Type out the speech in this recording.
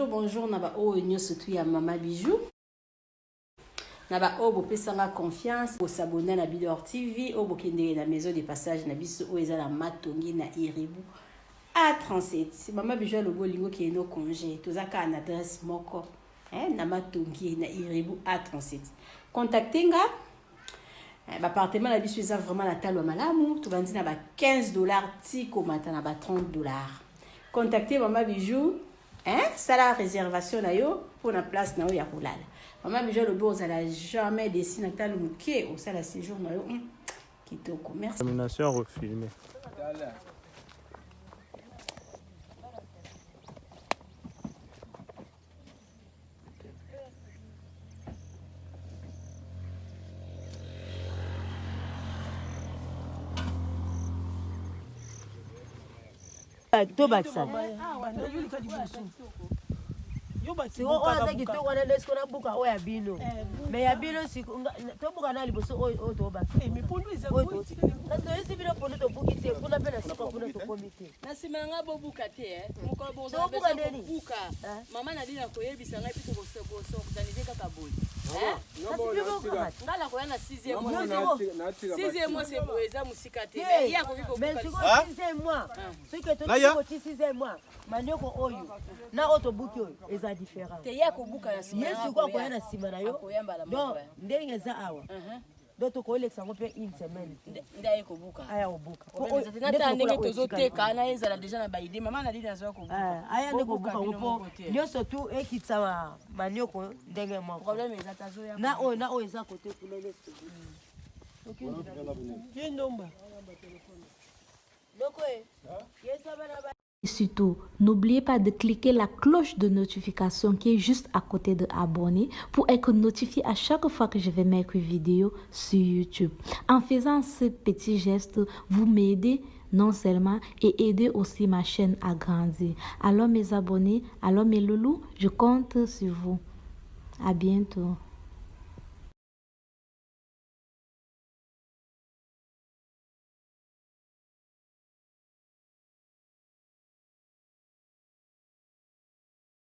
Bonjour, naba o nyo surtout ya Mama Bijou. Naba o bo pesanga confiance pour s'abonner à Bidor TV, o bo kende na maison de passage na biso o eza na Matongi na Iribu A37. Mama Bijou le bolingo qui est no congé, tozaka na adresse moko, na Matongi na Iribu A37. Contactez nga. L'appartement na biso eza vraiment la talo malamu, to bandi na ba $15 tiko mata na ba $30. Contactez Mama Bijou. Ça la réservation na yo pour la place na yo ya kolala. Mama Bijou le bourse elle a jamais décidé na talo muke au ça la séjour na yo kitoko. Merci. Termination refilmée. Tobakisa. Siko oza kitoko wana lesko na buka oya bino. Mais ya bino siko to buka na liboso o tobakisa. Mais pondu eza kuti. Parce que esi bino pondu to buki te, kuna pena siko kuna to komite. Na sima nga bo buka te muko bo So buka neni? buka. Mama na dina ko yebisa ngai pito ko so organiser kaka boy. Ngala ko yana 6e mois. 6e mois c'est pour eza musika te. Ya ko biko Mais siko 6e mois. Siko to 6e mois. Manioko oyo. Na auto buki oyo eza différent. Te ya ko buka na sima. Yesu ko yana sima na yo. Donc ndenge za awa. Donc to ko lekisa ngo pe une semaine. Ndaye ko buka. Aya obuka. Ko na ndenge tozoteka na ezala déjà na baide mama na dina zo ko buka. Aya ndeko buka upo. Nyonso tu ekitsa manioko ndenge mo. Problème eza tazo ya. Na o eza côté kulele. Yendomba. Loko yesa bana ba. Et surtout, n'oubliez pas de cliquer la cloche de notification qui est juste à côté de abonner pour être notifié à chaque fois que je vais mettre une vidéo sur YouTube. En faisant ce petit geste, vous m'aidez non seulement et aidez aussi ma chaîne à grandir. Alors mes abonnés, alors mes loulous, je compte sur vous. À bientôt.